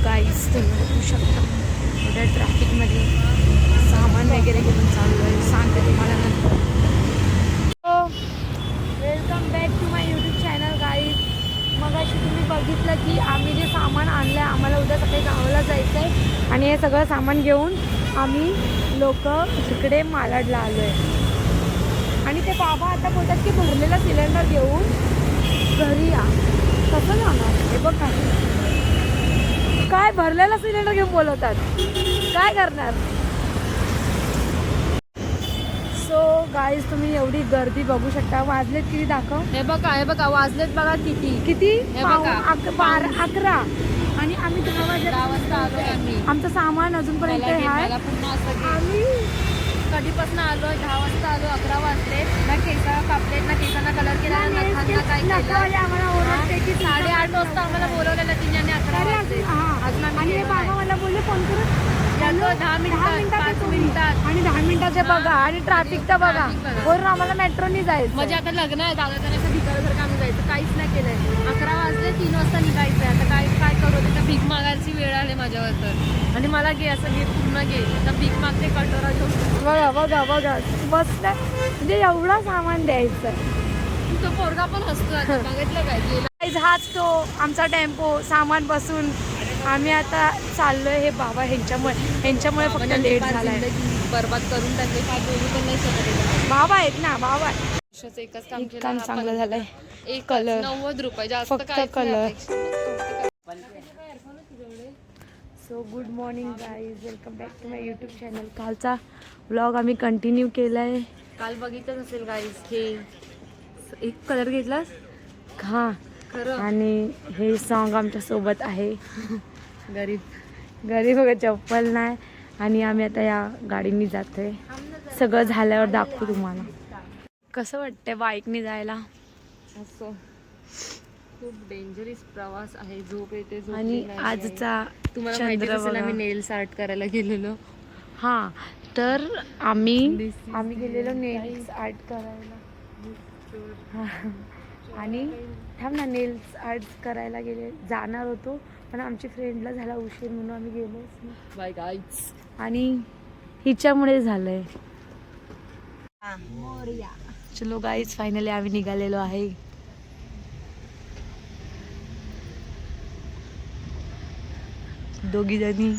Guys तुम्ही बघू शकता एवढ्या ट्रॅफिकमध्ये सामान वगैरे घेऊन चालू आहे. सांगते तुम्हाला नंतर. Welcome back to my YouTube channel guys. मग अशी तुम्ही बघितलं की आम्ही जे सामान आणलं आहे, आम्हाला उद्या सकाळी गावाला जायचं आहे आणि हे सगळं सामान घेऊन आम्ही लोक इकडे मालाडला आलो आहे. आणि ते बाबा आता बोलतात की भरलेला सिलेंडर घेऊन घरी या. कसं जाणार हे बघ. काय भरलेला सिलेंडर घेऊन बोलवतात, काय करणार. सो गाईज तुम्ही एवढी गर्दी बघू शकता. वाजलेत किती दाखव. हे बघा वाजलेत बघा किती किती. हे बघा 11 आणि आम्ही 10 वाजता आलोय आम्ही. आमचं सामान अजूनपर्यंत आहे. आम्ही कधीपासून आलोय 10 वाजता आलो. 11 वाजले. ना केसा कापलेत, ना केसांना कलर केला, ना नखांना काय केलं. आम्हाला ओरडते की 8:30 वाजता आम्हाला बोलवलेलं तिने आणि 11 वाजले. अजून आम्ही आणि बाबा मला बोलले फोन करून 10 मिनिटात 5 मिनिटात आणि 10 मिनिटाचे बघा आणि ट्रॅफिक तर बघा. वरून आम्हाला मेट्रोनी जायचं. म्हणजे आता लग्न आहे दादा त्याचं भिकाऱ्यासारखं आम्ही जायचं. काहीच नाही केलंय. 11 वाजले 3 वाजता निघायचंय. आता काय करू. त्याचा भीक मागायची वेळ आली माझ्यावर तर. आणि मला घे असं घे पूर्ण घे. आता भीक मागते कटोरा घेऊन. बघा मस्त. म्हणजे एवढं सामान द्यायचं. तो पोरगा पण हसतो आता. बघितलं काय. हाच तो आमचा टेम्पो सामान बसून आम्ही आता चाललोय. हे बाबा ह्यांच्यामुळे फक्त लेट झालाय. बरबाद करून टाकले. काय बोलू पण नाही शकत. बाबा आहेत ना. बाबा एकच काम चांगलं झालंय. एक कलर 90 रुपये जास्त फक्त colour. So good morning guys, welcome back to my YouTube channel. कालचा व्लॉग आम्ही कंटिन्यू केला आहे. काल बघितलंच असेल गाईज. हे एक कलर घेतलास हां खरं. आणि हे सॉन्ग आमच्या सोबत आहे. गरीब बघा चप्पल नाही. आणि आम्ही आता या गाडीने जातोय. सगळं झाल्यावर दाखवू तुम्हाला. कसं वाटतंय बाईकने जायला. असं खूप डेंजरस प्रवास आहे. झोप येते. आणि आजचा तुम्हाला माहिती असेल आम्ही नेल्स आर्ट करायला गेलेलो. हां तर आम्ही गेलेलो नेल्स आर्ट करायला. आणि थांब ना, नेल्स आर्ट करायला जाणार होतो पण आमची फ्रेंडला झाला उशीर म्हणून आम्ही गेलोच नाही. Bye guys. आणि हिच्यामुळे झालंय. चलो गाईज फायनली आम्ही निघालेलो आहे. दोघी जणी,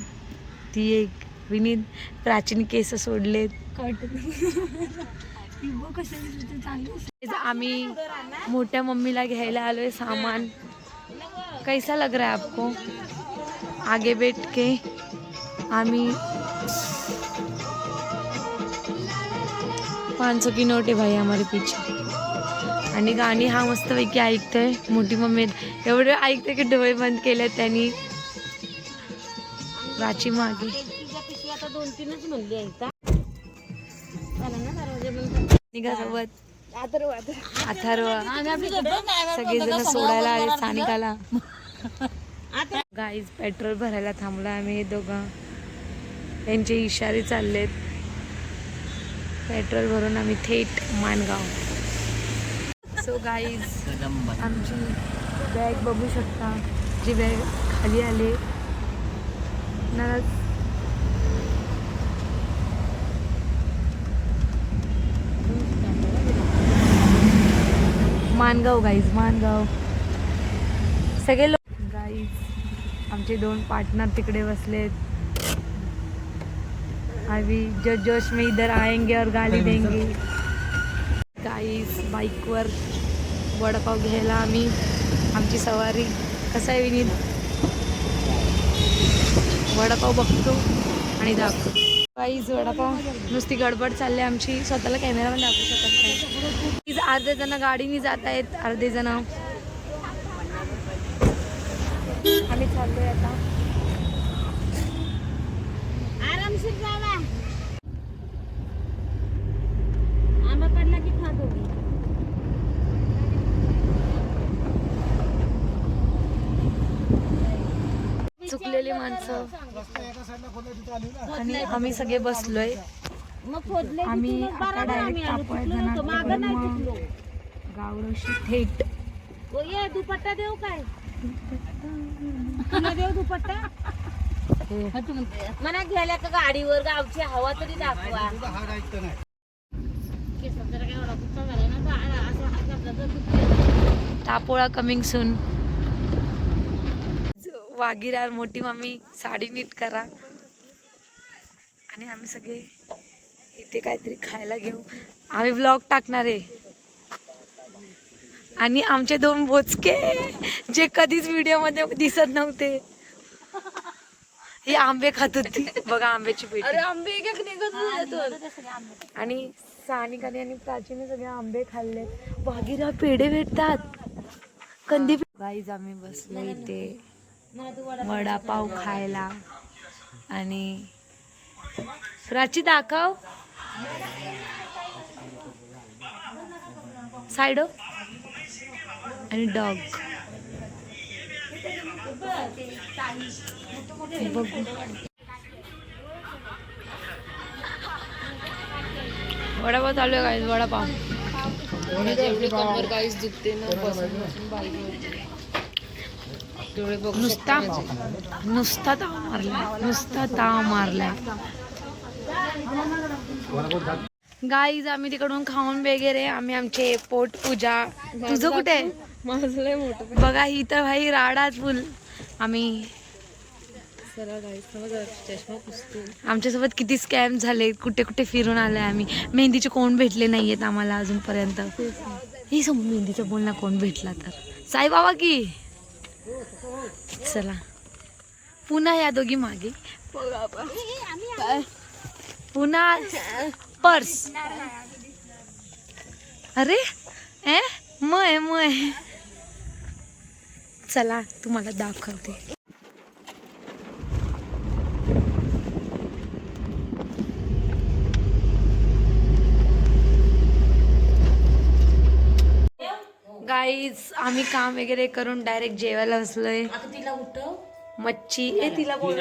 ती एक विनीत. प्राचीन केस सोडलेत. आम्ही मोठ्या मम्मीला घ्यायला आलोय सामान. कैसा लग रहा है आपको. आगे बैठ के आम्ही 500 की नोट है भाई हमारे पीछे. आणि गाणी हा मस्तपैकी ऐकतोय. मोठी मम्मी एवढे ऐकते की डोळे बंद केले त्यांनी. प्राची मागे निघासोबत अथर्व सगळेजण सोडायला आले सानिकाला. गाईज पेट्रोल भरायला थांबला आम्ही. हे दोघं त्यांचे इशारे चाललेत. पेट्रोल भरून आम्ही थेट माणगाव. सो गाईज आमची बॅग बघू शकता. जी बॅग खाली आले ना. माणगाव गाईज, माणगाव. सगळे लोक गाईज आमचे 2 पार्टनर तिकडे बसलेत. अभी जो जोश में इधर आएंगे और गाली देंगे. गाईज बाईकवर वडापाव घ्यायला आम्ही. आमची सवारी. कसं आहे विनीत. वडापाव बघतो आणि दाखवतो. गाईज वडापाव नुसती गडबड चालली आमची. स्वतःला कॅमेरा पण दाखवू शकत नाही. अर्धे जण गाडीने जात आहेत, अर्धे जण आम्ही चाललोय आता. आरामशीर जावा. आंबा पडला की खातो. चुकलेली माणसं. आणि आम्ही सगळे बसलोय. आम्ही आता डायरेक्ट तापवाय जाणार. गावरशी थेट. दुपट्टा देऊ काय. मला गेल्या का गाडीवर गावची हवा तरी दाखवा. Tapola coming soon. वागीरार मोठी मम्मी साडी नीट करा आणि आम्ही सगळे इथे काहीतरी खायला घेऊ. आम्ही व्लॉग टाकणार आहे आणि आमचे 2 बोचके जे कधीच व्हिडिओ मध्ये दिसत नव्हते हे आंबे खात होती. बघा आंब्याची पेटी. आंबे एक निघत आणि सानिकाने आणि प्राचीने सगळे आंबे खाल्ले. वागीरा पेढे भेटतात कंदी. गाईज आम्ही बसलो इथे वडापाव खायला आणि प्राची दाखव साईडो आणि डॉग बघू. वडापाव चालू आहे गाईज. वडापाव कंबर काहीच दुखते ना डोळे बघ. नुसता ताव मारला. नुसता ताव मारला. गाईज आम्ही तिकडून खाऊन वगैरे आम्ही आमचे पोट पूजा. तुझं कुठे आहे? माझं लय मोठं बघा ही तर भाई राडाच फुल. आम्ही सरळ गाईस चष्मा पुसतो. आमच्यासोबत किती स्कॅम झाले. कुठे कुठे फिरून आलोय आम्ही. मेहंदीचे कोण भेटले नाहीयेत आम्हाला अजूनपर्यंत. हे समोर मेहंदीचं बोलणं कोण भेटला तर साईबाबा की. चला पुन्हा या दोघी मागे. पुन्हा पर्स. अरे मय चला तुम्हाला दाखवते. गाईज आम्ही काम वगैरे करून डायरेक्ट जेवायला बसलोय. मच्छी तिला बोल.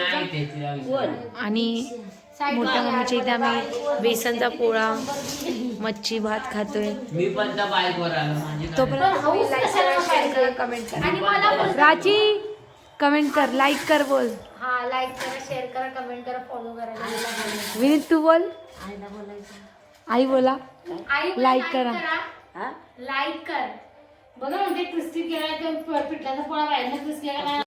आणि मोठ्या मम्मीच्या इथे आम्ही बेसनचा पोळा मच्छी भात खातोय. तोपर्यंत लाईक करा कमेंट करा. राची कमेंट कर लाईक कर बोल. हा लाईक करा शेअर करा कमेंट करा फॉलो करा. विनीत तू बोल. आई बोला. लाईक करा. लाईक कर. बघा म्हणजे क्रिस्पी केला पिठल्याचा पोळा बाहेर क्रिस्पी केला.